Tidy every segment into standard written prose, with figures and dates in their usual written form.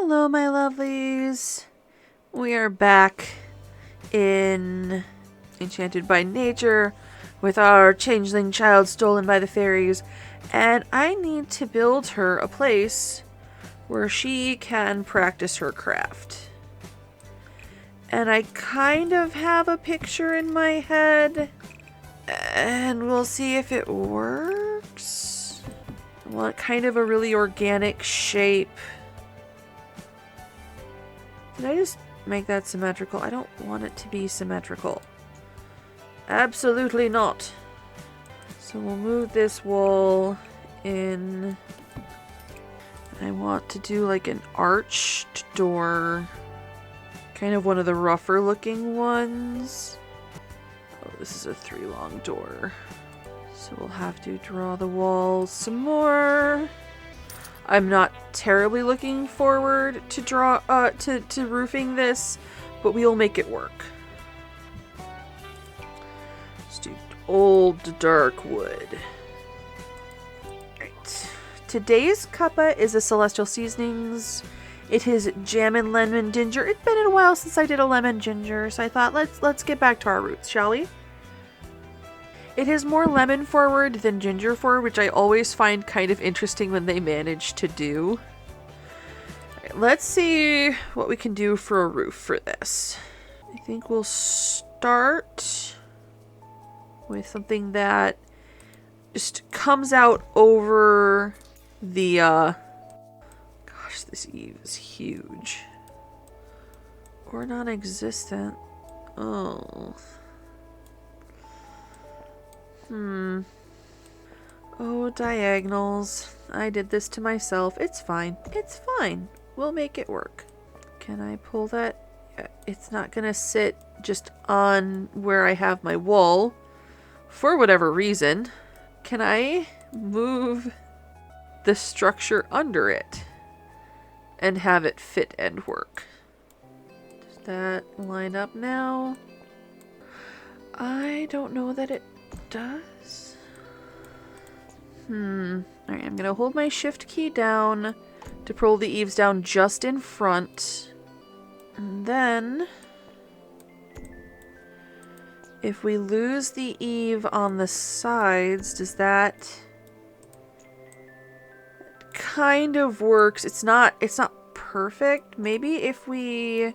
Hello, my lovelies. We are back in Enchanted by Nature with our changeling child stolen by the fairies, and I need to build her a place where she can practice her craft. And I kind of have a picture in my head, and we'll see if it works. I want kind of a really organic shape. Did I just make that symmetrical? I don't want it to be symmetrical. Absolutely not. So we'll move this wall in. I want to do like an arched door. Kind of one of the rougher looking ones. Oh, this is a 3-long door. So we'll have to draw the walls some more. I'm not terribly looking forward to to roofing this, but we'll make it work. Let's do old dark wood. Right. Today's cuppa is a Celestial Seasonings. It is Jammin lemon ginger. It's been a while since I did a lemon ginger, so I thought let's get back to our roots, shall we? It is more lemon forward than ginger forward, which I always find kind of interesting when they manage to do. Right, let's see what we can do for a roof for this. I think we'll start with something that just comes out over the, gosh, this eave is huge. Or non-existent. Oh. Oh, diagonals. I did this to myself. It's fine. It's fine. We'll make it work. Can I pull that? It's not gonna sit just on where I have my wall for whatever reason. Can I move the structure under it and have it fit and work? Does that line up now? I don't know that it does. Alright, I'm gonna hold my shift key down to pull the eaves down just in front. And then if we lose the eave on the sides, does that kind of works? It's not perfect. Maybe if we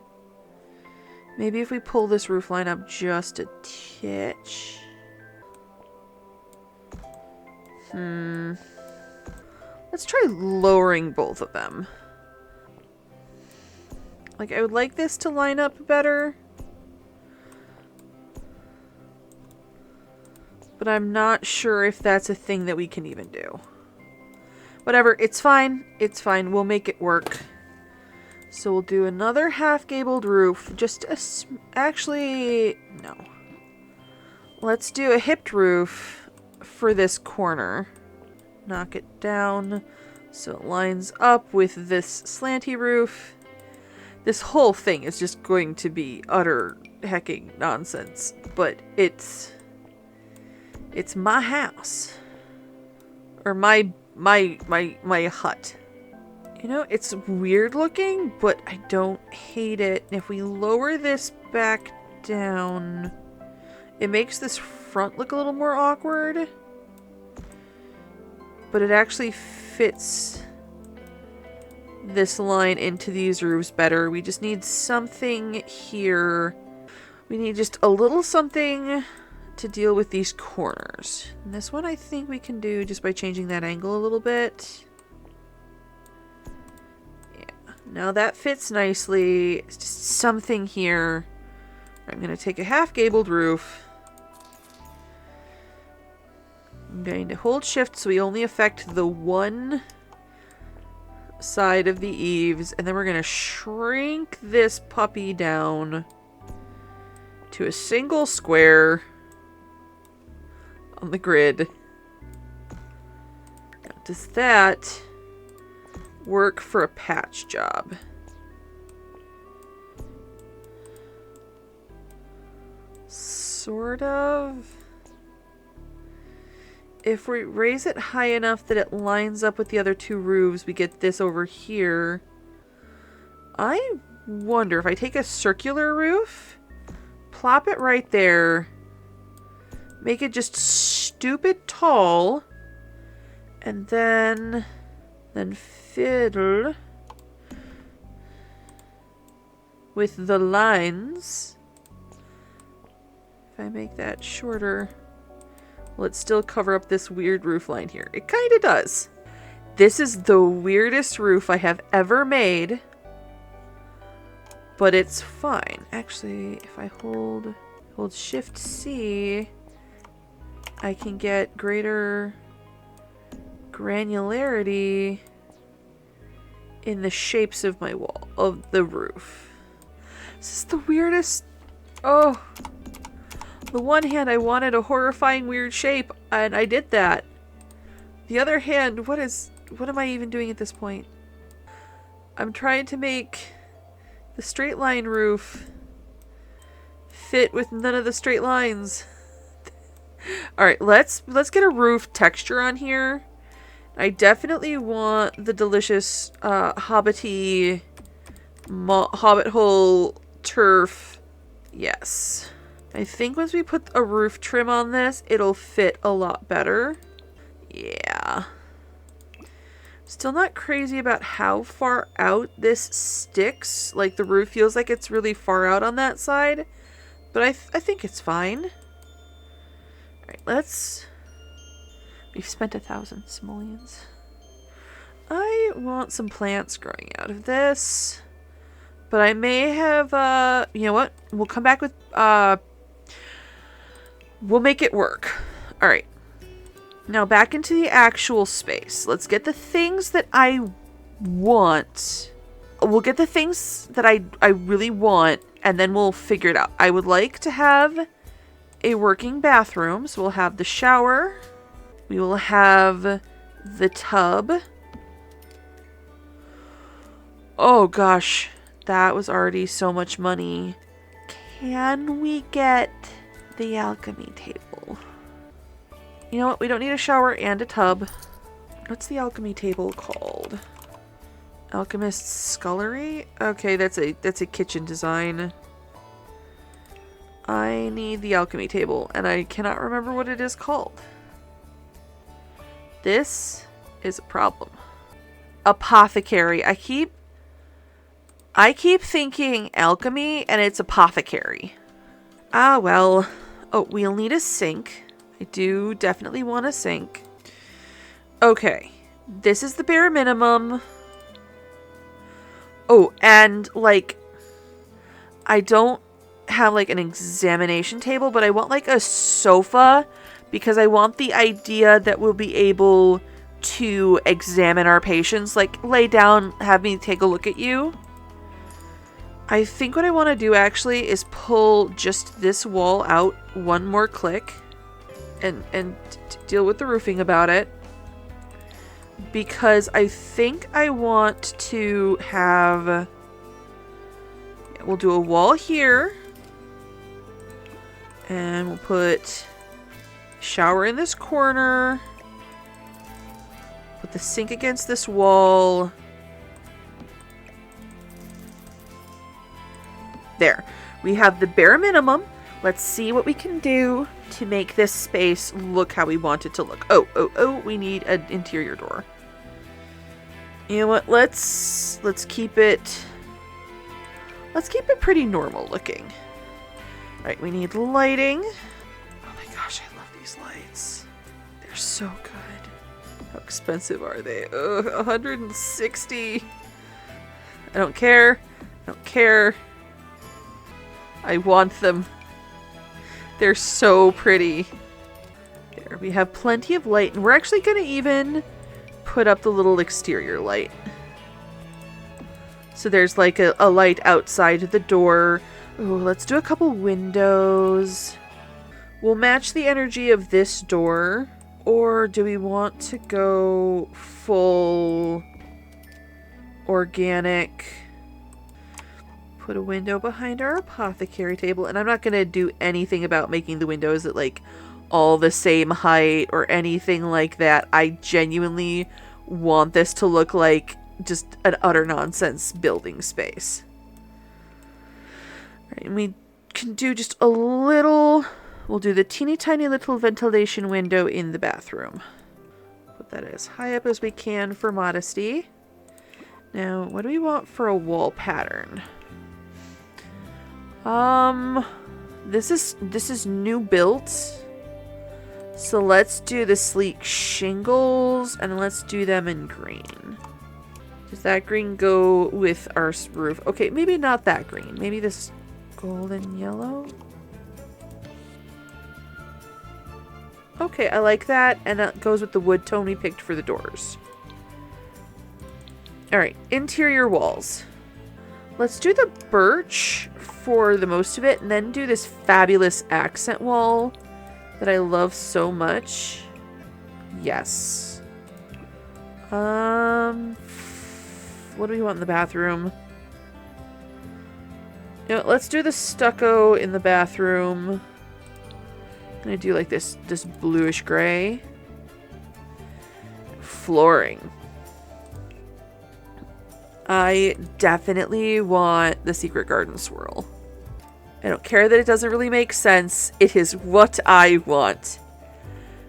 pull this roof line up just a titch. Let's try lowering both of them. Like, I would like this to line up better. But I'm not sure if that's a thing that we can even do. Whatever, it's fine. It's fine. We'll make it work. So we'll do another half-gabled roof. Just actually, no. Let's do a hipped roof for this corner. Knock it down so it lines up with this slanty roof. This whole thing is just going to be utter hecking nonsense, but it's my house, or my hut. You know, it's weird looking, but I don't hate it. And if we lower this back down, it makes this front look a little more awkward. But it actually fits this line into these roofs better. We just need something here. We need just a little something to deal with these corners. And this one I think we can do just by changing that angle a little bit. Yeah, now that fits nicely. It's just something here. I'm going to take a half-gabled roof. I'm going to hold shift so we only affect the one side of the eaves, and then we're going to shrink this puppy down to a single square on the grid. Now, does that work for a patch job? Sort of. If we raise it high enough that it lines up with the other two roofs, we get this over here. I wonder if I take a circular roof, plop it right there, make it just stupid tall, and then fiddle with the lines. If I make that shorter, will it still cover up this weird roof line here? It kind of does. This is the weirdest roof I have ever made, but it's fine. Actually, if I hold Shift C, I can get greater granularity in the shapes of my wall, of the roof. This is the weirdest. Oh, on the one hand, I wanted a horrifying weird shape, and I did that. The other hand, what am I even doing at this point? I'm trying to make the straight line roof fit with none of the straight lines. Alright, let's get a roof texture on here. I definitely want the delicious hobbity hobbit hole turf. Yes. I think once we put a roof trim on this, it'll fit a lot better. Yeah. Still not crazy about how far out this sticks. Like, the roof feels like it's really far out on that side. But I think it's fine. Alright, we've spent 1,000 simoleons. I want some plants growing out of this. But I may have, you know what? We'll come back with, we'll make it work. Alright. Now back into the actual space. Let's get the things that I want. We'll get the things that I really want, and then we'll figure it out. I would like to have a working bathroom. So we'll have the shower. We will have the tub. Oh gosh, that was already so much money. Can we get the alchemy table? You know what? We don't need a shower and a tub. What's the alchemy table called? Alchemist's scullery? Okay, that's a kitchen design. I need the alchemy table, and I cannot remember what it is called. This is a problem. Apothecary. I keep thinking alchemy, and it's apothecary. Ah, well. Oh, we'll need a sink. I do definitely want a sink. Okay. This is the bare minimum. Oh, and, like, I don't have, like, an examination table, but I want, like, a sofa, because I want the idea that we'll be able to examine our patients. Like, lay down, have me take a look at you. I think what I want to do, actually, is pull just this wall out one more click. And deal with the roofing about it, because I think I want to have, we'll do a wall here, and we'll put shower in this corner, put the sink against this wall. There, we have the bare minimum. Let's see what we can do to make this space look how we want it to look. Oh, we need an interior door. You know what? Let's keep it pretty normal looking. All right, we need lighting. Oh my gosh, I love these lights. They're so good. How expensive are they? Ugh, 160. I don't care. I don't care. I want them. They're so pretty. There, we have plenty of light, and we're actually going to even put up the little exterior light. So there's like a light outside the door. Oh, let's do a couple windows. We'll match the energy of this door. Or do we want to go full organic? Put a window behind our apothecary table, and I'm not going to do anything about making the windows at like all the same height or anything like that. I genuinely want this to look like just an utter nonsense building space. All right, and we can do just a little... We'll do the teeny tiny little ventilation window in the bathroom. Put that as high up as we can for modesty. Now, what do we want for a wall pattern? This is new built. So let's do the sleek shingles and let's do them in green. Does that green go with our roof? Okay, maybe not that green. Maybe this golden yellow. Okay, I like that. And that goes with the wood tone we picked for the doors. Alright, interior walls. Let's do the birch for the most of it, and then do this fabulous accent wall that I love so much. Yes. What do we want in the bathroom? You know, let's do the stucco in the bathroom. I'm gonna do like this bluish gray. Flooring. I definitely want the secret garden swirl. I don't care that it doesn't really make sense. It is what I want.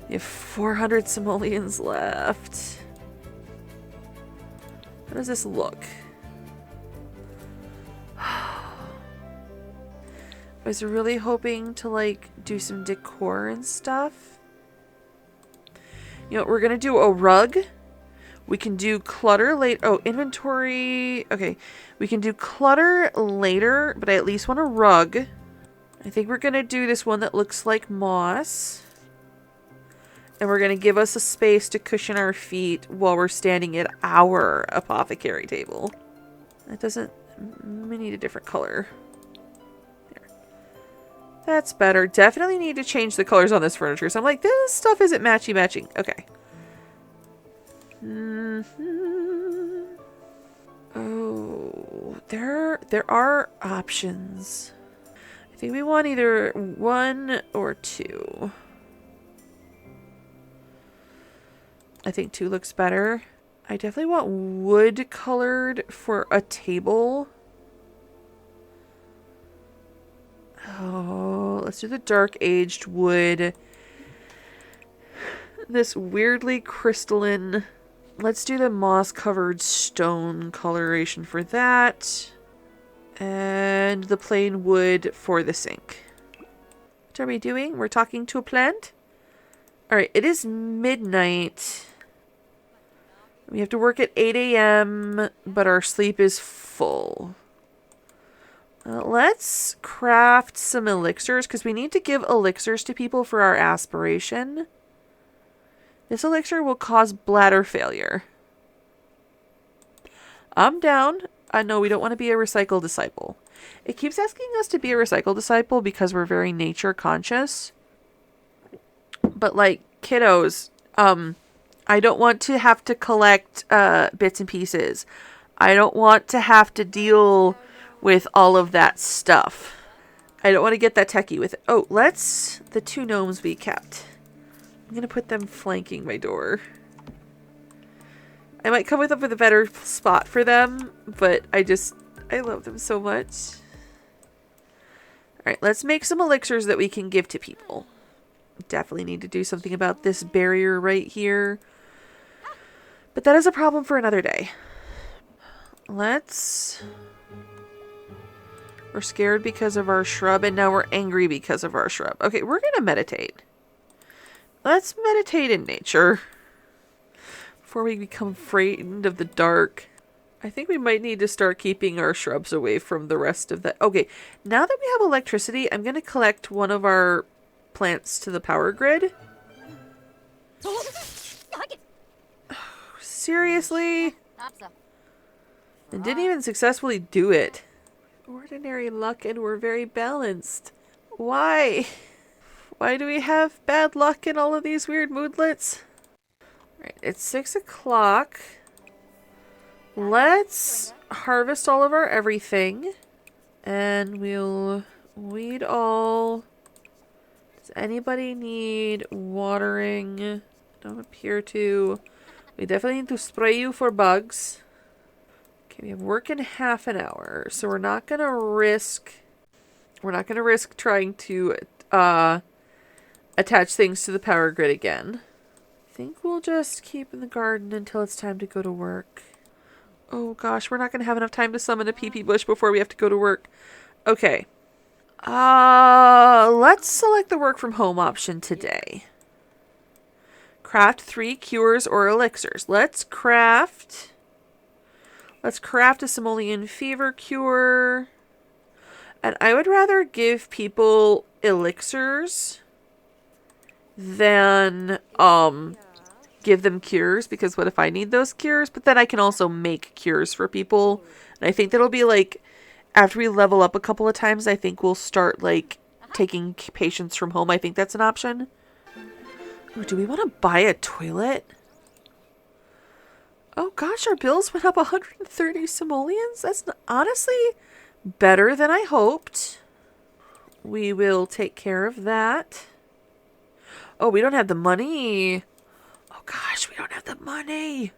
We have 400 simoleons left. How does this look? I was really hoping to like do some decor and stuff. You know, we're gonna do a rug. We can do clutter later. Oh, inventory. Okay. We can do clutter later, but I at least want a rug. I think we're going to do this one that looks like moss. And we're going to give us a space to cushion our feet while we're standing at our apothecary table. That doesn't... We need a different color. There. That's better. Definitely need to change the colors on this furniture. So I'm like, this stuff isn't matchy-matching. Okay. Oh, there are options. I think we want either 1 or 2. I think 2 looks better. I definitely want wood colored for a table. Oh, let's do the dark aged wood. This weirdly crystalline. Let's do the moss-covered stone coloration for that. And the plain wood for the sink. What are we doing? We're talking to a plant? Alright, it is midnight. We have to work at 8 a.m., but our sleep is full. Let's craft some elixirs, because we need to give elixirs to people for our aspiration. This elixir will cause bladder failure. I'm down. I know we don't want to be a recycle disciple. It keeps asking us to be a recycle disciple because we're very nature conscious. But like, kiddos, I don't want to have to collect bits and pieces. I don't want to have to deal with all of that stuff. I don't want to get that techie with it. Oh, the 2 gnomes we kept. I'm going to put them flanking my door. I might come up with a better spot for them, but I love them so much. Alright, let's make some elixirs that we can give to people. Definitely need to do something about this barrier right here. But that is a problem for another day. We're scared because of our shrub, and now we're angry because of our shrub. Okay, we're going to meditate. Let's meditate in nature before we become frightened of the dark. I think we might need to start keeping our shrubs away from the rest of that. Okay, now that we have electricity, I'm going to collect one of our plants to the power grid. Seriously? And didn't even successfully do it. Ordinary luck, and we're very balanced. Why? Why do we have bad luck in all of these weird moodlets? Alright, it's 6 o'clock. Let's harvest all of our everything. And we'll weed all. Does anybody need watering? Don't appear to. We definitely need to spray you for bugs. Okay, we have work in half an hour, so we're not gonna risk trying to attach things to the power grid again. I think we'll just keep in the garden until it's time to go to work. Oh gosh, we're not gonna have enough time to summon a pee-pee bush before we have to go to work. Okay. Let's select the work from home option today. Craft 3 cures or elixirs. Let's craft a simoleon fever cure. And I would rather give people elixirs than give them cures, because what if I need those cures? But then I can also make cures for people. And I think that'll be like, after we level up a couple of times, I think we'll start like taking patients from home. I think that's an option. Ooh, do we want to buy a toilet? Oh gosh, our bills went up 130 simoleons. That's honestly better than I hoped. We will take care of that. Oh, we don't have the money. Oh gosh, we don't have the money.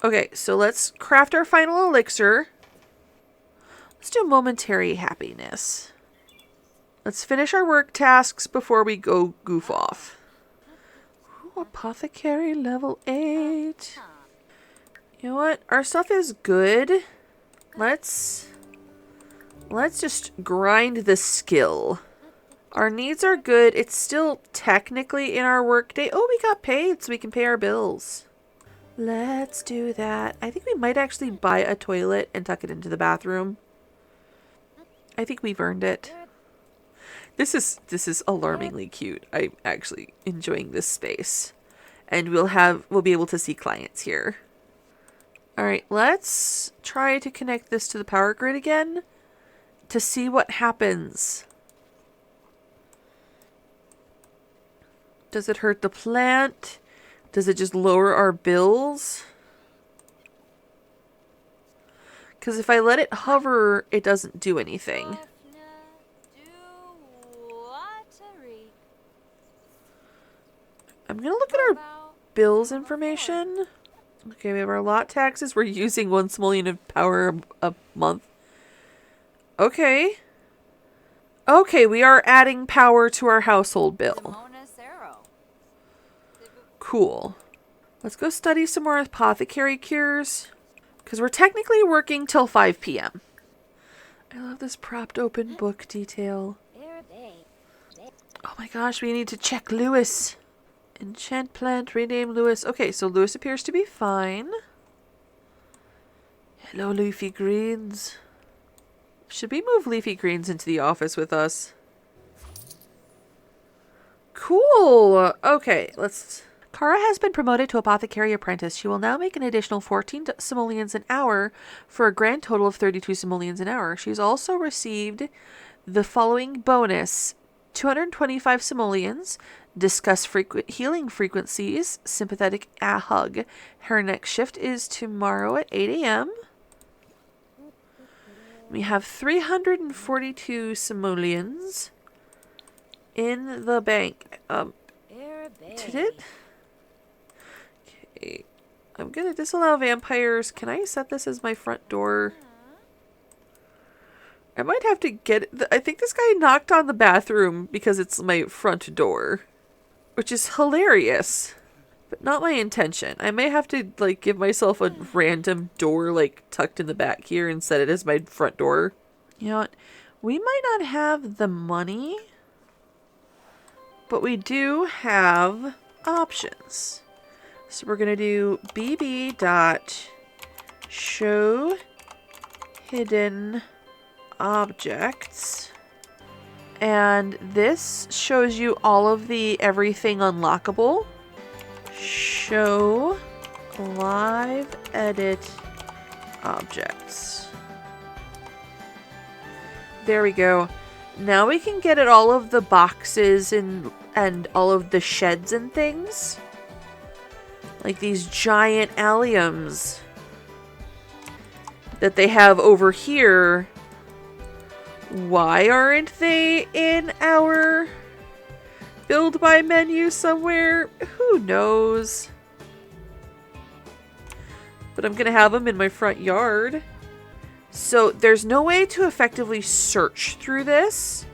Okay, so let's craft our final elixir. Let's do momentary happiness. Let's finish our work tasks before we go goof off. Ooh, apothecary level 8. You know what? Our stuff is good. Let's just grind the skill. Our needs are good. It's still technically in our work day. Oh, we got paid, so we can pay our bills. Let's do that. I think we might actually buy a toilet and tuck it into the bathroom. I think we've earned it. This is alarmingly cute. I'm actually enjoying this space. And we'll be able to see clients here. Alright, let's try to connect this to the power grid again to see what happens. Does it hurt the plant? Does it just lower our bills? Because if I let it hover, it doesn't do anything. I'm going to look at our bills information. Okay, we have our lot taxes. We're using 1 simoleon of power a month. Okay. Okay, we are adding power to our household bill. Cool. Let's go study some more apothecary cures. Because we're technically working till 5 p.m. I love this propped open book detail. Oh my gosh, we need to check Lewis. Enchant plant, rename Lewis. Okay, so Lewis appears to be fine. Hello, leafy greens. Should we move leafy greens into the office with us? Cool. Okay, let's... Kara has been promoted to apothecary apprentice. She will now make an additional 14 simoleons an hour for a grand total of 32 simoleons an hour. She's also received the following bonus: 225 simoleons, discuss healing frequencies, sympathetic hug. Her next shift is tomorrow at 8 a.m. We have 342 simoleons in the bank. Did it? Okay. I'm gonna disallow vampires. Can I set this as my front door? I might have to get... I think this guy knocked on the bathroom because it's my front door. Which is hilarious. But not my intention. I may have to, like, give myself a random door, like, tucked in the back here and set it as my front door. You know what? We might not have the money, but we do have options. So we're going to do bb.show hidden objects. And this shows you all of the everything unlockable. Show live edit objects. There we go. Now we can get at all of the boxes and all of the sheds and things. Like these giant alliums that they have over here. Why aren't they in our build by menu somewhere? Who knows? but I'm going to have them in my front yard. So there's no way to effectively search through this,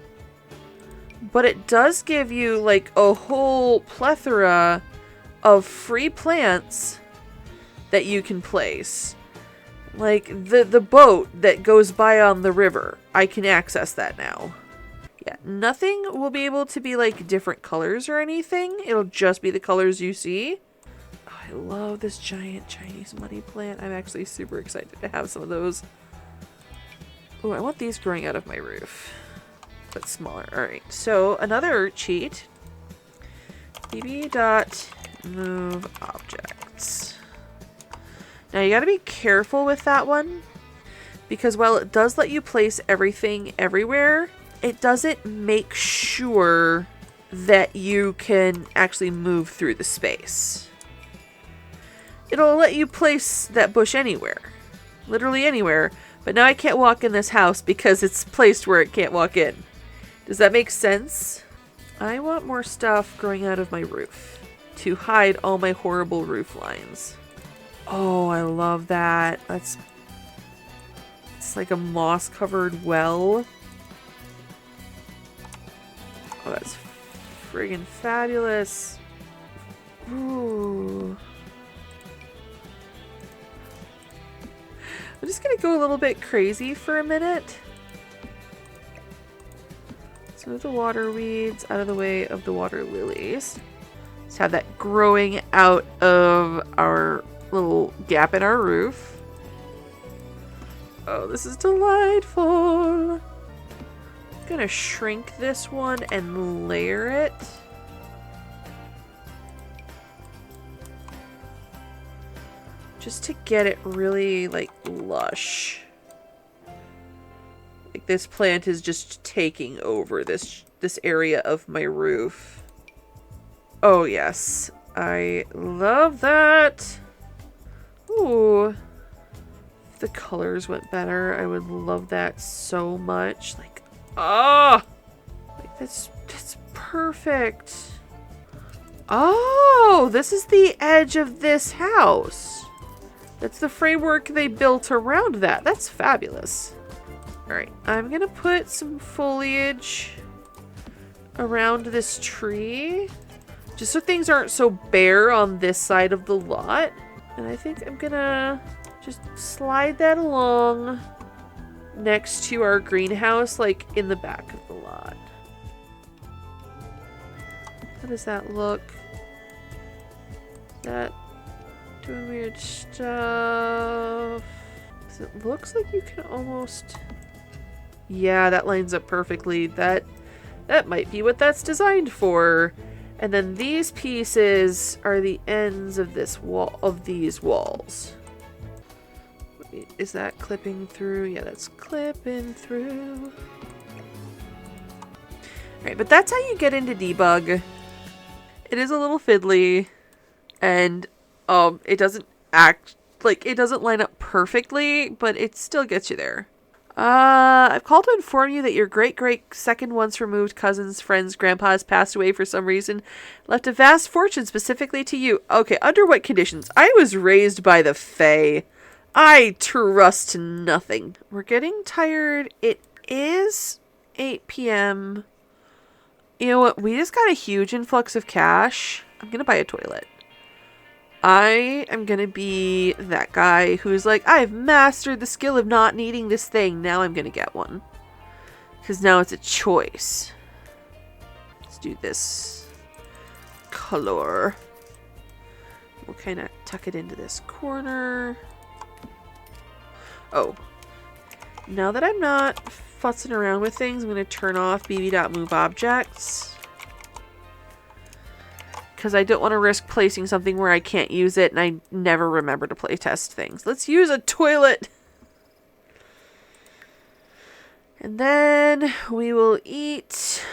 but it does give you like a whole plethora of free plants that you can place. Like the boat that goes by on the river, I can access that now. Yeah, nothing will be able to be like different colors or anything. It'll just be the colors you see. Oh, I love this giant Chinese money plant. I'm actually super excited to have some of those. Oh, I want these growing out of my roof, but smaller. All right, so another cheat. bb.move objects. Now you gotta be careful with that one, because while it does let you place everything everywhere, it doesn't make sure that you can actually move through the space. It'll let you place that bush anywhere, literally anywhere, but now I can't walk in this house because it's placed where it can't walk in. Does that make sense? I want more stuff growing out of my roof to hide all my horrible roof lines. Oh, I love that. It's like a moss-covered well. Oh, that's friggin' fabulous. Ooh. I'm just gonna go a little bit crazy for a minute. Let's move the water weeds out of the way of the water lilies. Let's have that growing out of our little gap in our roof. Oh, this is delightful. I'm gonna shrink this one and layer it. Just to get it really like lush. Like this plant is just taking over this area of my roof. Oh yes, I love that. Ooh. If the colors went better, I would love that so much. Like, ah! Like that's perfect. Oh, this is the edge of this house. That's the framework they built around that. That's fabulous. Alright, I'm gonna put some foliage around this tree, just so things aren't so bare on this side of the lot. And I think I'm gonna just slide that along next to our greenhouse, like in the back of the lot. How does that look? That doing weird stuff. It looks like you can almost... Yeah, that lines up perfectly. That might be what that's designed for. And then these pieces are the ends of this wall, of these walls. Wait, is that clipping through? Yeah, that's clipping through. Alright, but that's how you get into debug. It is a little fiddly, and it doesn't act like it doesn't line up perfectly, but it still gets you there. I've called to inform you that your great second once removed cousin's friend's grandpa has passed away for some reason, left a vast fortune specifically to you. Okay, under what conditions? I was raised by the Fae. I trust nothing. We're getting tired. It is 8 p.m. You know what? We just got a huge influx of cash. I'm gonna buy a toilet. I am gonna be that guy who's like, I've mastered the skill of not needing this thing. Now I'm gonna get one. Because now it's a choice. Let's do this color. We'll kind of tuck it into this corner. Oh. Now that I'm not futzing around with things, I'm going to turn off bb.move objects. Because I don't want to risk placing something where I can't use it and I never remember to play test things. Let's use a toilet. And then we will eat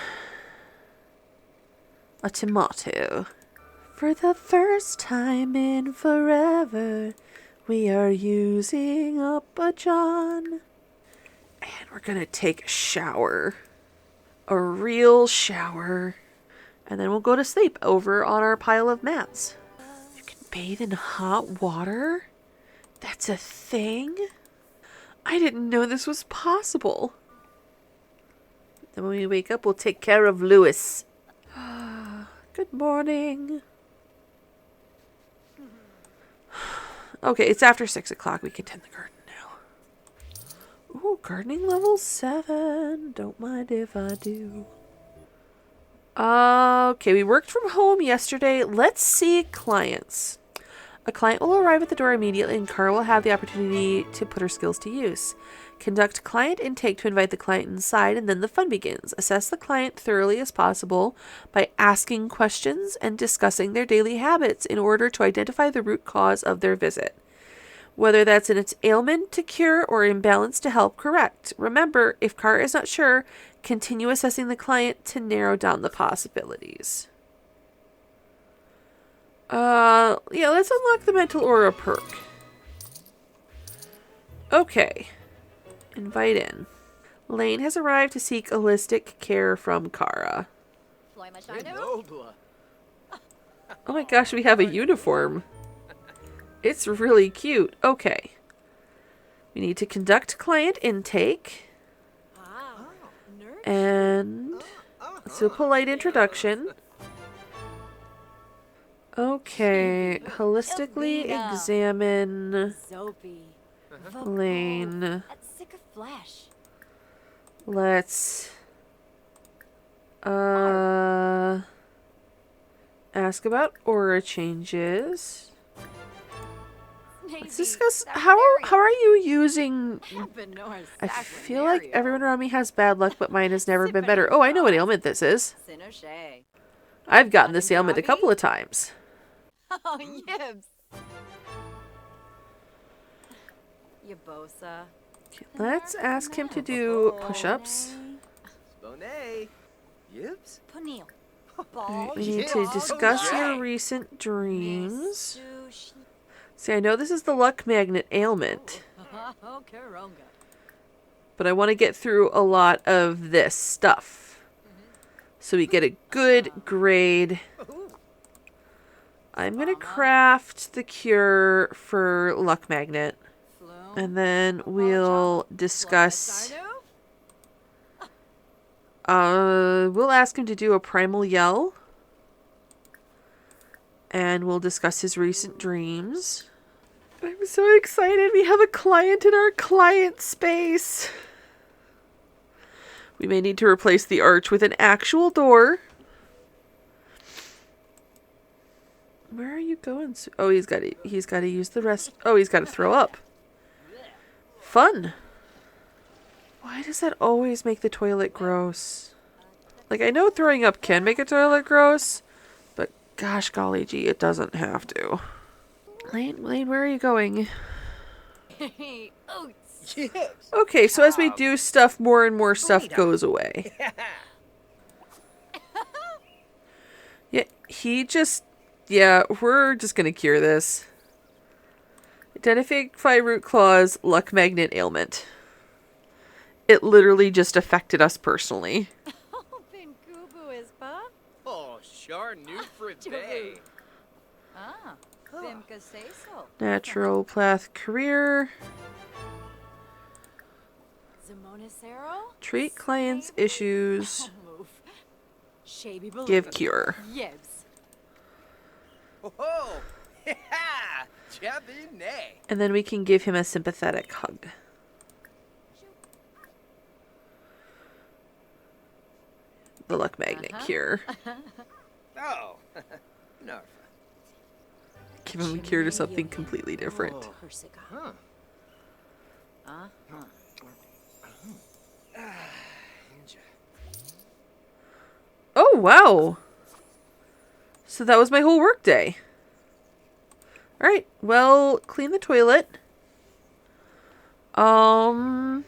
a tomato. For the first time in forever, we are using up a John. And we're going to take a shower. A real shower. And then we'll go to sleep over on our pile of mats. You can bathe in hot water? That's a thing? I didn't know this was possible. Then when we wake up, we'll take care of Lewis. Good morning. Okay, it's after 6 o'clock. We can tend the garden now. Ooh, gardening level 7. Don't mind if I do. Okay, we worked from home yesterday. Let's see clients. A client will arrive at the door immediately and Cara will have the opportunity to put her skills to use. Conduct client intake to invite the client inside, and then the fun begins. Assess the client thoroughly as possible by asking questions and discussing their daily habits in order to identify the root cause of their visit. Whether that's in its ailment to cure or imbalance to help correct. Remember, if Cara is not sure, continue assessing the client to narrow down the possibilities. Yeah, let's unlock the mental aura perk. Okay. Invite in. Lane has arrived to seek holistic care from Cara. Oh my gosh, we have a uniform. It's really cute. Okay. We need to conduct client intake. And let's do a polite introduction. Okay. Holistically examine Lane. Let's ask about aura changes. Let's discuss how are you using. I feel like everyone around me has bad luck, but mine has never been better. Oh, I know what ailment this is. I've gotten this ailment a couple of times. Oh, yibs. Yabosa. Okay, let's ask him to do push-ups. Alright, we need to discuss your recent dreams. See, I know this is the luck magnet ailment, but I want to get through a lot of this stuff so we get a good grade. I'm going to craft the cure for luck magnet, and then we'll discuss. We'll ask him to do a primal yell, and we'll discuss his recent dreams. I'm so excited. We have a client in our client space. We may need to replace the arch with an actual door. Where are you going? Oh, he's got to use the rest. Oh, he's got to throw up. Fun. Why does that always make the toilet gross? Like, I know throwing up can make a toilet gross, but gosh golly gee, it doesn't have to. Lane, where are you going? Okay, so as we do stuff, more and more stuff goes away. Yeah, we're just gonna cure this. Identify root cause, luck magnet ailment. It literally just affected us personally. Oh, sure new for a day. Natural path career. Treat clients' issues. Give cure. And then we can give him a sympathetic hug. The luck magnet cure. Oh, no. Give him a cure to something completely different. Oh, wow. So that was my whole work day. Alright, well, clean the toilet. I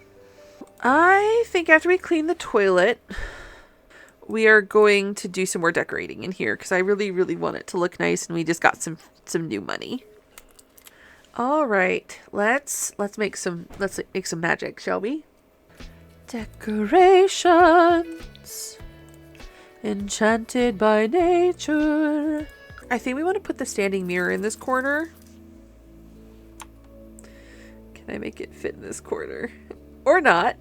think after we clean the toilet, we are going to do some more decorating in here because I really, really want it to look nice, and we just got some new money. All right, let's make some magic, shall we? Decorations, enchanted by nature. I think we want to put the standing mirror in this corner. Can I make it fit in this corner? Or not.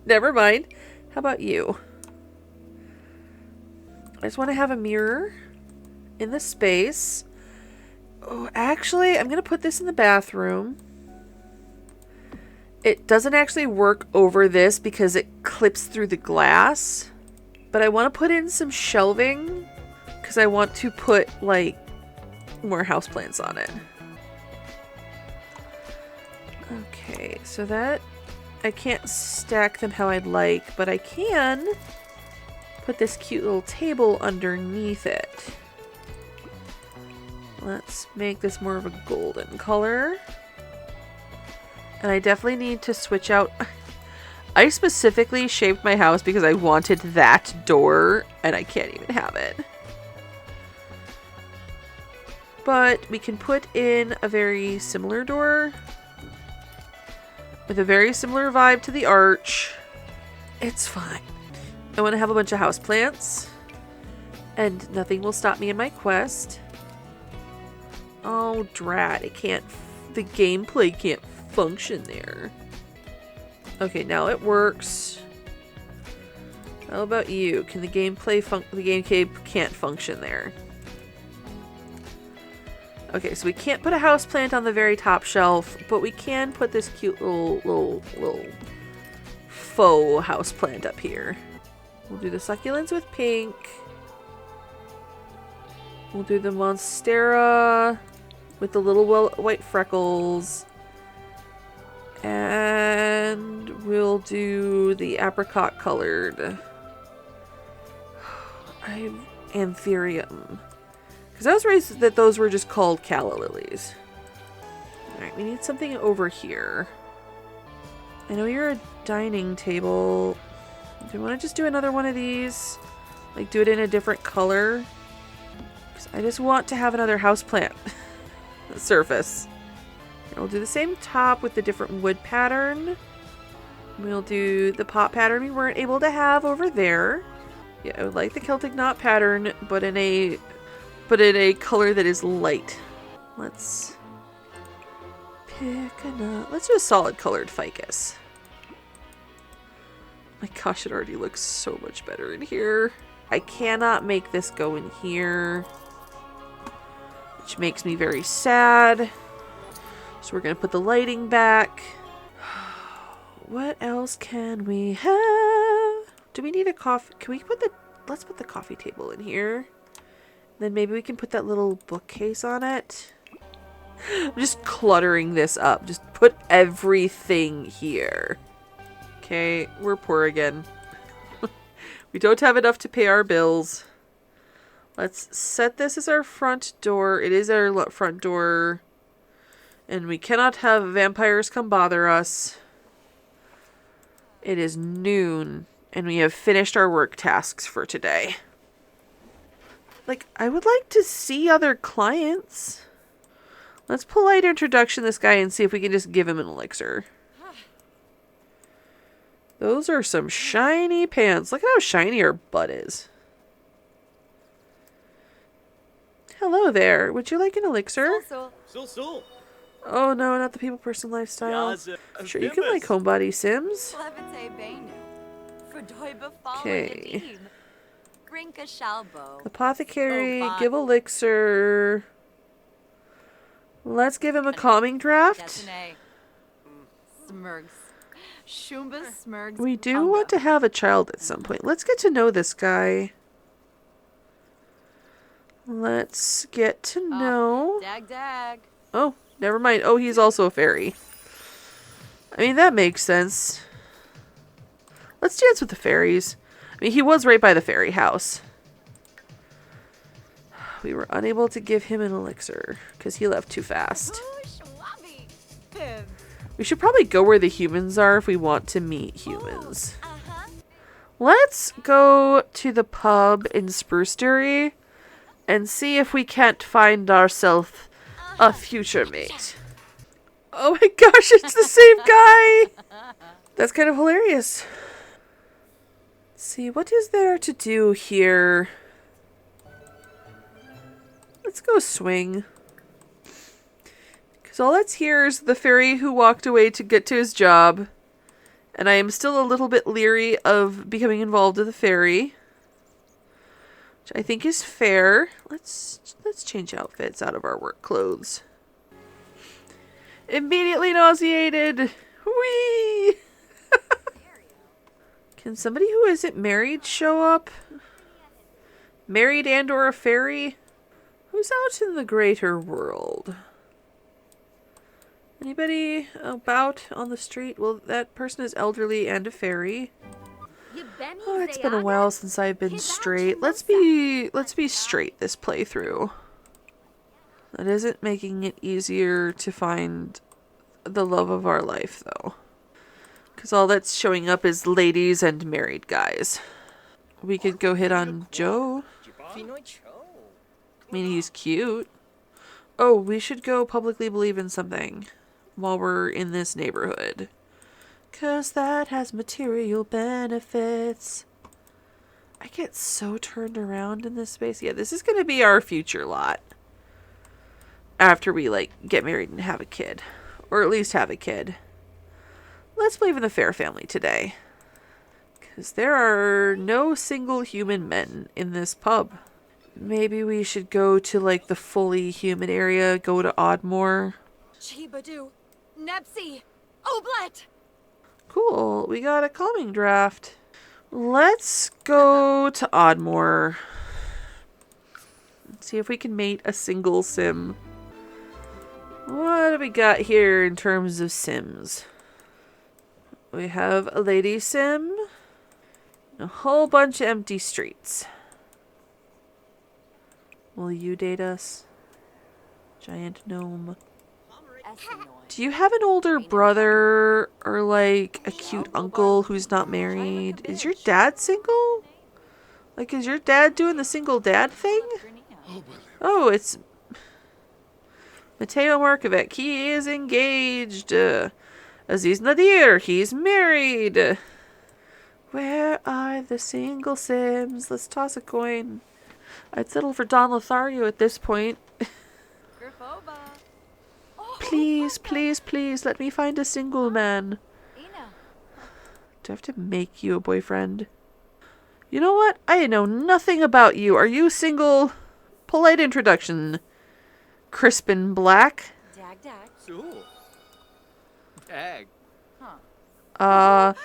Never mind. How about you? I just want to have a mirror in the space. Oh, actually, I'm going to put this in the bathroom. It doesn't actually work over this because it clips through the glass. But I want to put in some shelving because I want to put, like, more houseplants on it. Okay, so that... I can't stack them how I'd like, but I can put this cute little table underneath it. Let's make this more of a golden color. And I definitely need to switch out... I specifically shaped my house because I wanted that door, and I can't even have it. But we can put in a very similar door with a very similar vibe to the arch. It's fine. I want to have a bunch of houseplants, and nothing will stop me in my quest. Oh, drat. It can't... The gameplay can't function there. Okay, now it works. How about you? Can the gameplay the gamecube can't function there. Okay, so we can't put a houseplant on the very top shelf, but we can put this cute little faux houseplant up here. We'll do the succulents with pink. We'll do the monstera with the little white freckles. And we'll do the apricot colored anthurium. Because I was raised that those were just called calla lilies. Alright, we need something over here. I know you're a dining table. Do you want to just do another one of these? Like, do it in a different color? Because I just want to have another houseplant surface. We'll do the same top with the different wood pattern. We'll do the pot pattern we weren't able to have over there. Yeah, I would like the Celtic knot pattern, but in a color that is light. Let's pick a knot. Let's do a solid colored ficus. My gosh, it already looks so much better in here. I cannot make this go in here, which makes me very sad. So we're going to put the lighting back. What else can we have? Do we need a coffee? Can we put the... Let's put the coffee table in here. Then maybe we can put that little bookcase on it. I'm just cluttering this up. Just put everything here. Okay, we're poor again. We don't have enough to pay our bills. Let's set this as our front door. It is our front door. And we cannot have vampires come bother us. It is noon, and we have finished our work tasks for today. Like, I would like to see other clients. Let's polite introduction this guy and see if we can just give him an elixir. Those are some shiny pants. Look at how shiny her butt is. Hello there. Would you like an elixir? So. Oh no, not the people person lifestyle. Sure, you can like homebody Sims. Okay. Apothecary, give elixir. Let's give him a calming draft. We do want to have a child at some point. Let's get to know this guy. Let's get to know... Oh, never mind. Oh, he's also a fairy. I mean, that makes sense. Let's dance with the fairies. I mean, he was right by the fairy house. We were unable to give him an elixir because he left too fast. We should probably go where the humans are if we want to meet humans. Let's go to the pub in Spruceberry and see if we can't find ourselves a future mate. Oh my gosh, it's the same guy! That's kind of hilarious. Let's see, what is there to do here? Let's go swing. Because Because all that's here is the fairy who walked away to get to his job. And I am still a little bit leery of becoming involved with the fairy. Which I think is fair. Let's change outfits out of our work clothes. Immediately nauseated! Whee! Can somebody who isn't married show up? Married and or a fairy? Who's out in the greater world? Anybody about on the street? Well, that person is elderly and a fairy. Oh, it's been a while since I've been straight. Let's be straight this playthrough. That isn't making it easier to find the love of our life, though. Because all that's showing up is ladies and married guys. We could go hit on Joe. I mean, he's cute. Oh, we should go publicly believe in something while we're in this neighborhood. Because that has material benefits. I get so turned around in this space. Yeah, this is going to be our future lot. After we, like, get married and have a kid. Or at least have a kid. Let's believe in the Fair family today. Because there are no single human men in this pub. Maybe we should go to, like, the fully human area. Go to Oddmore. Chibadu. Nepsi. Oblet. Cool. We got a calming draft. Let's go to Oddmore. Let's see if we can mate a single sim. What do we got here in terms of sims? We have a lady sim. A whole bunch of empty streets. Will you date us? Giant gnome. Do you have an older brother or like a cute uncle who's not married? Is your dad single? Like, is your dad doing the single dad thing? Oh, it's Mateo Markovic. He is engaged. Aziz Nadir. He's married. Where are the single sims? Let's toss a coin. I'd settle for Don Lothario at this point. Please, please, please, let me find a single man. Do I have to make you a boyfriend? You know what? I know nothing about you. Are you single? Polite introduction. Crispin Black. Dag dag. Dag.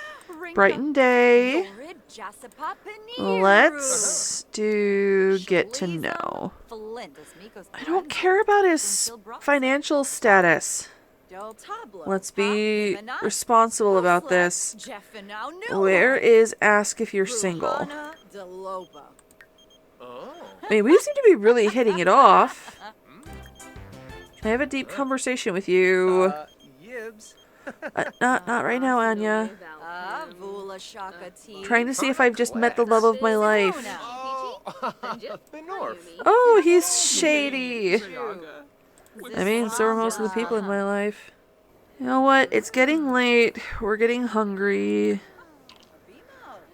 Brighton Day. Let's do get to know. I don't care about his financial status. Let's be responsible about this. Where is ask if you're single? I mean, we seem to be really hitting it off. Can I have a deep conversation with you? Not right now, Anya. Trying to see if I've just met the love of my life. Oh, he's shady. I mean, so are most of the people in my life. You know what? It's getting late. We're getting hungry.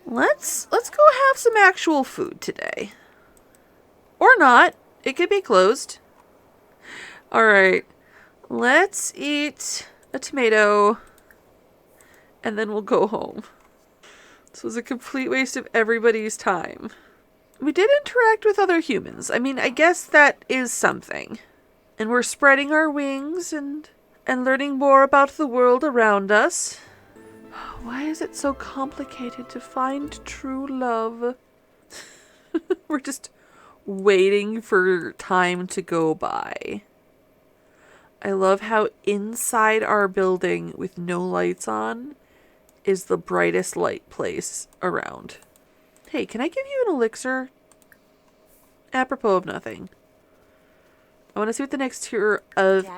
Let's go have some actual food today. Or not. It could be closed. Alright. Let's eat a tomato. And then we'll go home. This was a complete waste of everybody's time. We did interact with other humans. I mean, I guess that is something. And we're spreading our wings and learning more about the world around us. Why is it so complicated to find true love? We're just waiting for time to go by. I love how inside our building with no lights on is the brightest light place around. Hey, can I give you an elixir? Apropos of nothing. I want to see what the next tier of...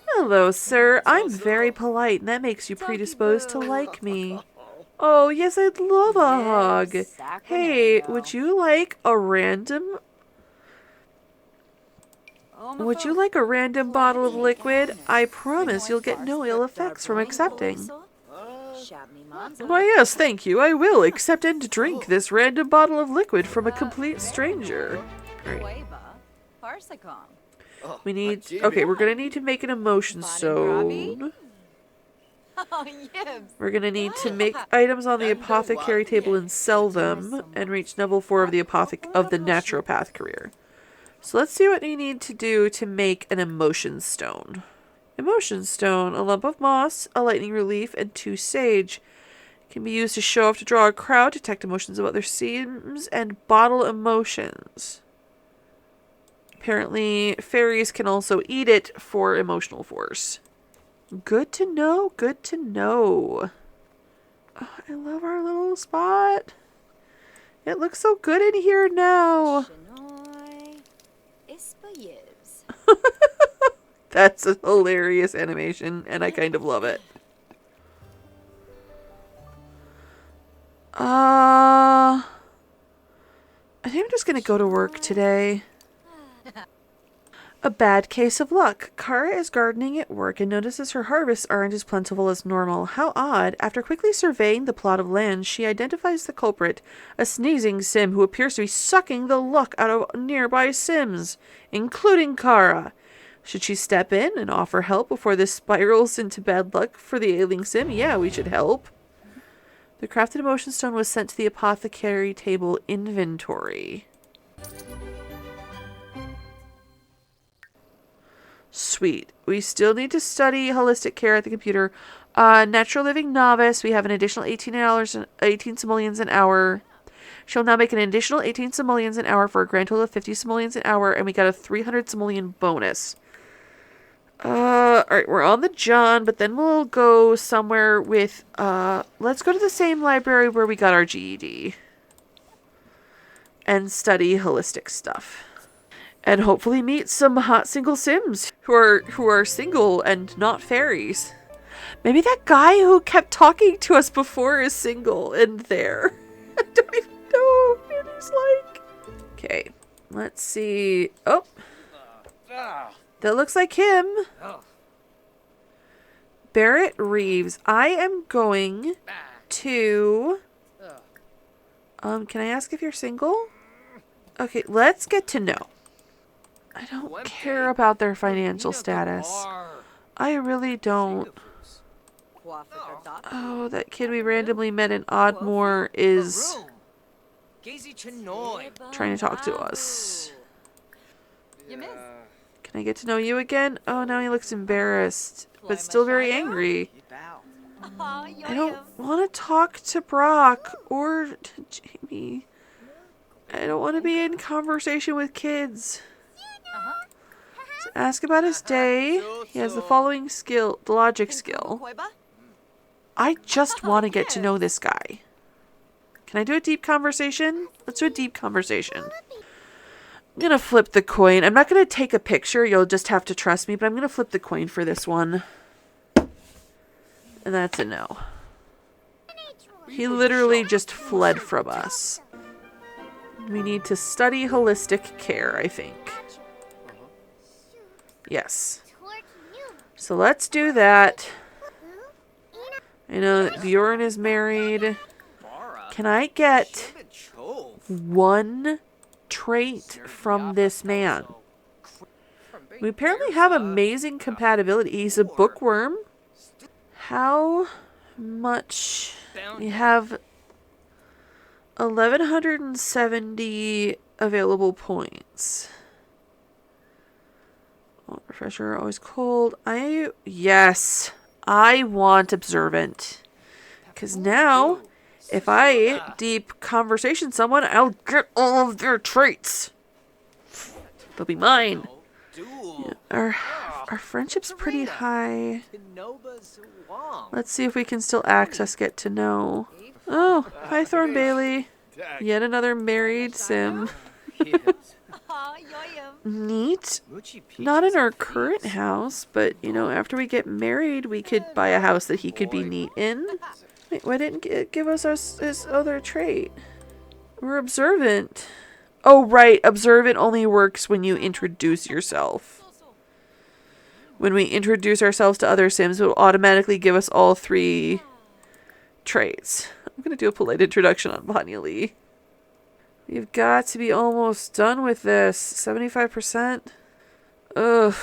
Hello, sir. I'm very polite, and that makes you predisposed to like me. Oh, yes, I'd love a hug. Hey, would you like a random... Would you like a random bottle of liquid? I promise you'll get no ill effects from accepting. Why, yes, thank you. I will accept and drink this random bottle of liquid from a complete stranger. Right. We need... Okay, we're gonna need to make an emotion Robbie? stone. Oh, yibs. We're gonna need to make items on the apothecary table and sell them, and reach level 4 of the naturopath career. So let's see what we need to do to make an emotion stone. Emotion stone, a lump of moss, a lightning relief, and 2 sage. Can be used to show off, to draw a crowd, detect emotions of other sims, and bottle emotions. Apparently, fairies can also eat it for emotional force. Good to know, good to know. Oh, I love our little spot. It looks so good in here now. That's a hilarious animation, and I kind of love it. I think I'm just gonna go to work today. A bad case of luck. Kara is gardening at work and notices her harvests aren't as plentiful as normal. How odd. After quickly surveying the plot of land, she identifies the culprit, a sneezing sim who appears to be sucking the luck out of nearby sims, including Kara. Should she step in and offer help before this spirals into bad luck for the ailing sim? Yeah, we should help. The crafted emotion stone was sent to the apothecary table inventory. Sweet. We still need to study holistic care at the computer. Natural living novice. We have an additional $18 simoleons an hour. She'll now make an additional 18 simoleons an hour for a grand total of 50 simoleons an hour, and we got a 300 simoleon bonus. Alright, we're on the John, but then we'll go somewhere with, let's go to the same library where we got our GED. And study holistic stuff. And hopefully meet some hot single sims who are single and not fairies. Maybe that guy who kept talking to us before is single and there. I don't even know what he's like. Okay, let's see. Oh, that looks like him. Barrett Reeves. I am going to... can I ask if you're single? Okay, let's get to know. I don't care about their financial status. I really don't. Oh, that kid we randomly met in Oddmore is trying to talk to us. Can I get to know you again? Oh, now he looks embarrassed, but still very angry. I don't want to talk to Brock or to Jamie. I don't want to be in conversation with kids. So ask about his day. He has the following skill, the logic skill. I just want to get to know this guy. Can I do a deep conversation? Let's do a deep conversation. I'm going to flip the coin. I'm not going to take a picture. You'll just have to trust me, but I'm going to flip the coin for this one. And that's a no. He literally just fled from us. We need to study holistic care, I think. Yes. So let's do that. I know that Bjorn is married. Can I get one trait from this man? We apparently have amazing compatibility. He's a bookworm. How much? We have 1,170 available points. Oh, refresher, always cold. Yes, I want observant. Because now, if I deep conversation someone, I'll get all of their traits. They'll be mine. Yeah, our friendship's pretty high. Let's see if we can still access get to know. Oh, hi Thorn Bailey. Yet another married sim. Neat. Not in our current house, but, you know, after we get married, we could buy a house that he could be neat in. Wait, why didn't it give us his other trait? We're observant. Oh, right. Observant only works when you introduce yourself. When we introduce ourselves to other sims, it will automatically give us all 3 traits. I'm going to do a polite introduction on Bonnie Lee. We've got to be almost done with this. 75%. Ugh.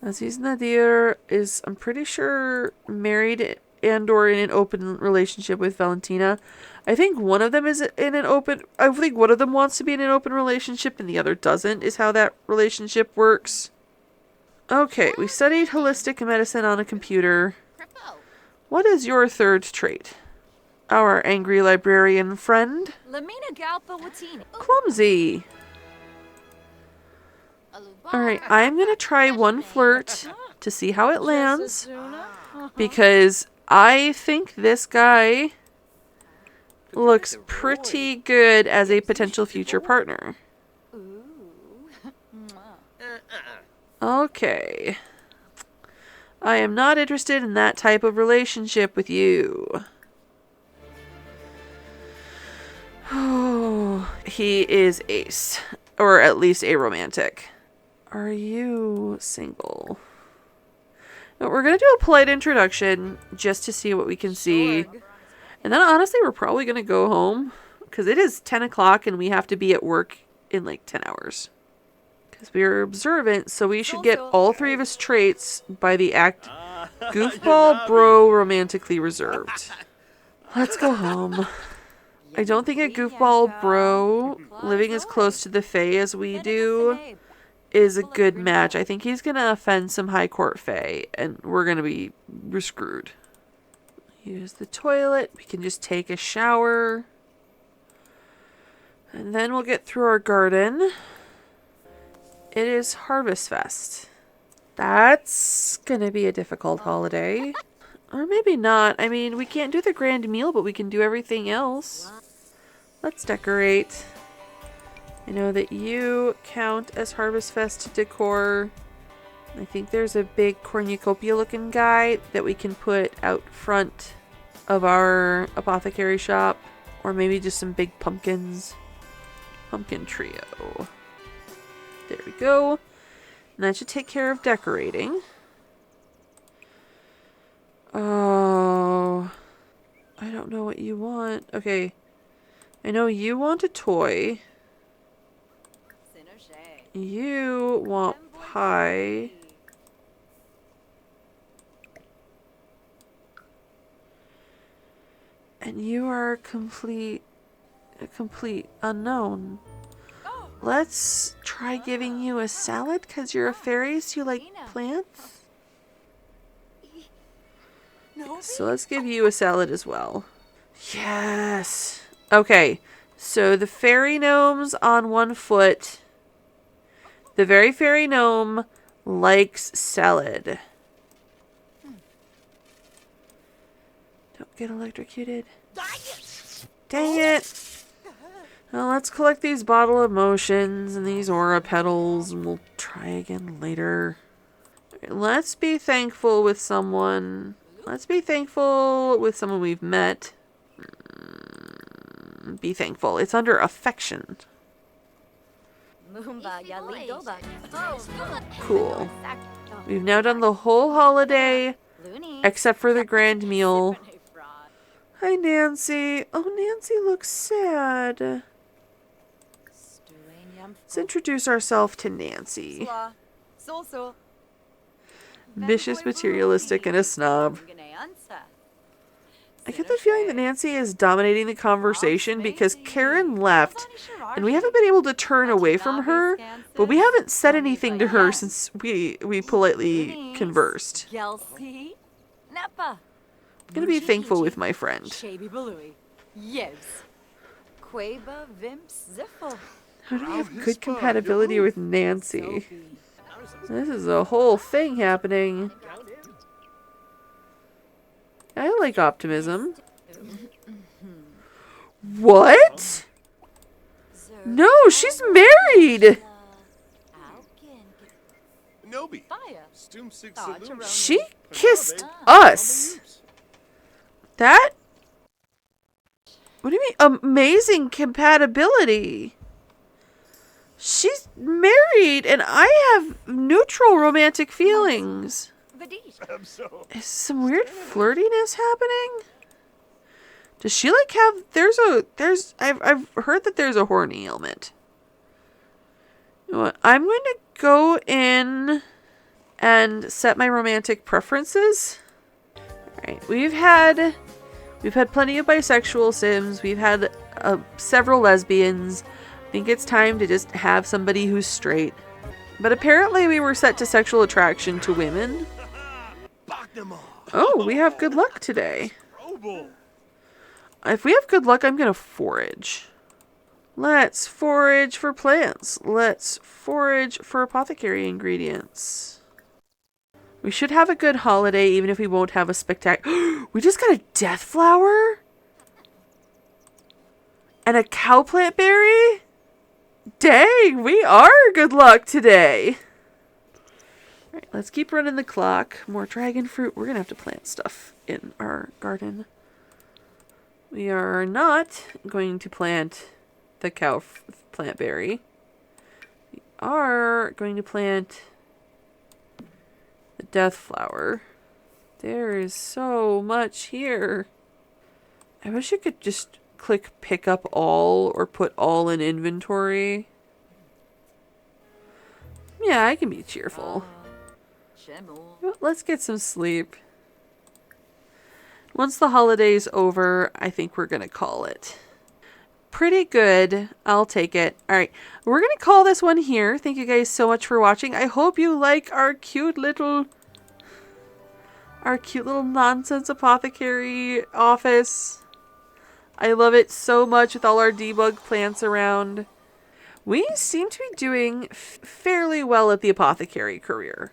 Aziz Nadir is, I'm pretty sure, married and or in an open relationship with Valentina. I think one of them is in an open... I think one of them wants to be in an open relationship and the other doesn't, is how that relationship works. Okay, we studied holistic medicine on a computer. Crippo. What is your third trait? Our angry librarian friend? Lamina Galpa Watini. Clumsy. Alright, I'm gonna try one flirt to see how it lands. Because I think this guy looks pretty good as a potential future partner. Okay. I am not interested in that type of relationship with you. Oh, he is ace. Or at least aromantic. Are you single? No, we're going to do a polite introduction just to see what we can see. And then honestly, we're probably going to go home. Because it is 10 o'clock and we have to be at work in like 10 hours. Because we are observant, so we should get all three of his traits by the act goofball, bro, romantically reserved. Let's go home. I don't think a goofball bro living as close to the Fae as we do is a good match. I think he's going to offend some high court Fae, and we're going to be screwed. Use the toilet. We can just take a shower. And then we'll get through our garden. It is Harvest Fest. That's going to be a difficult holiday. Or maybe not. I mean, we can't do the grand meal, but we can do everything else. Let's decorate. I know that you count as Harvest Fest decor. I think there's a big cornucopia looking guy that we can put out front of our apothecary shop. Or maybe just some big pumpkins. Pumpkin trio. There we go. And that should take care of decorating. Oh. I don't know what you want. Okay. I know you want a toy. You want pie. And you are a complete unknown. Let's try giving you a salad because you're a fairy, so you like plants. So let's give you a salad as well. Yes. Okay. So the fairy gnome's on one foot. The very fairy gnome likes salad. Don't get electrocuted. Dang it. Well, let's collect these bottle emotions and these aura petals, and we'll try again later. Let's be thankful with someone. Let's be thankful with someone we've met. Be thankful. It's under affection. Cool. We've now done the whole holiday, except for the grand meal. Hi, Nancy. Oh, Nancy looks sad. Let's introduce ourselves to Nancy. Vicious, materialistic, and a snob. I get the feeling that Nancy is dominating the conversation because Karen left and we haven't been able to turn away from her, but we haven't said anything to her since we politely conversed. I'm gonna be thankful with my friend. How do we have good compatibility with Nancy? This is a whole thing happening. I like optimism. What? No, she's married! She kissed us. That? What do you mean? Amazing compatibility. She's married and I have neutral romantic feelings. Is some weird flirtiness happening? Does she like have I've heard that there's a horny ailment. You know what? I'm going to go in and set my romantic preferences. Alright, we've had plenty of bisexual sims. We've had several lesbians. I think it's time to just have somebody who's straight. But apparently we were set to sexual attraction to women. Oh, we have good luck today. If we have good luck, I'm going to forage. Let's forage for plants. Let's forage for apothecary ingredients. We should have a good holiday, even if we won't have a spectacular... We just got a death flower? And a cowplant berry? Dang, we are good luck today. Alright, let's keep running the clock. More dragon fruit. We're going to have to plant stuff in our garden. We are not going to plant the plant berry. We are going to plant the death flower. There is so much here. I wish you could just click pick up all or put all in inventory. Yeah, I can be cheerful. Well, let's get some sleep. Once the holiday's over, I think we're going to call it. Pretty good. I'll take it. Alright, we're going to call this one here. Thank you guys so much for watching. I hope you like our cute little nonsense apothecary office. I love it so much with all our debug plants around. We seem to be doing fairly well at the apothecary career.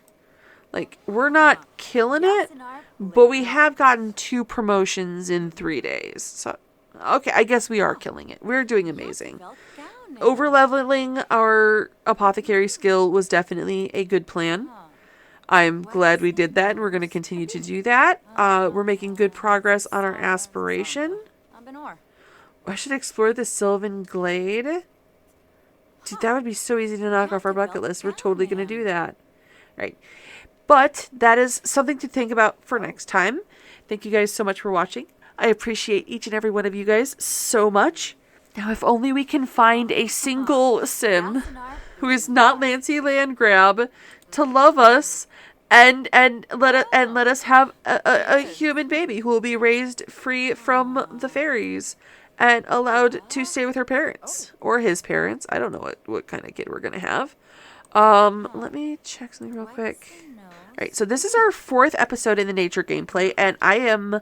Like, we're not killing it, but we have gotten 2 promotions in 3 days. So, okay, I guess we are killing it. We're doing amazing. Over-leveling our apothecary skill was definitely a good plan. I'm glad we did that, and we're going to continue to do that. We're making good progress on our aspiration. I should explore the Sylvan Glade. Dude, that would be so easy to knock off our bucket list. We're totally going to do that. Right. But that is something to think about for next time. Thank you guys so much for watching. I appreciate each and every one of you guys so much. Now, if only we can find a single sim who is not Lancy Landgrab to love us and let us have a human baby who will be raised free from the fairies and allowed to stay with her parents or his parents. I don't know what kind of kid we're gonna have. Let me check something real quick. Alright, so this is our 4th episode in the nature gameplay, and I am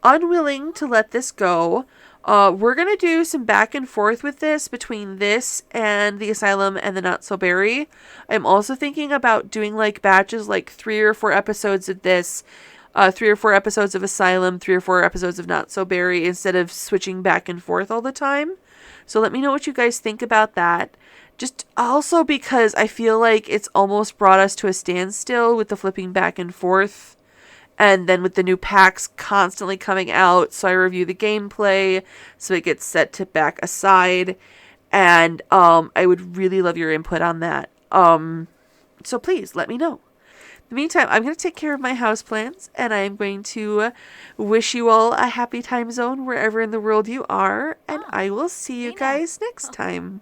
unwilling to let this go. We're gonna do some back and forth with this between this and the asylum and the not so berry. I'm also thinking about doing like batches, like 3 or 4 episodes of this, 3 or 4 episodes of asylum, 3 or 4 episodes of not so berry, instead of switching back and forth all the time. So let me know what you guys think about that. Just also because I feel like it's almost brought us to a standstill with the flipping back and forth. And then with the new packs constantly coming out, so I review the gameplay, so it gets set to back aside. And I would really love your input on that. So please, let me know. In the meantime, I'm going to take care of my houseplants, and I'm going to wish you all a happy time zone wherever in the world you are. And I will see you guys next time.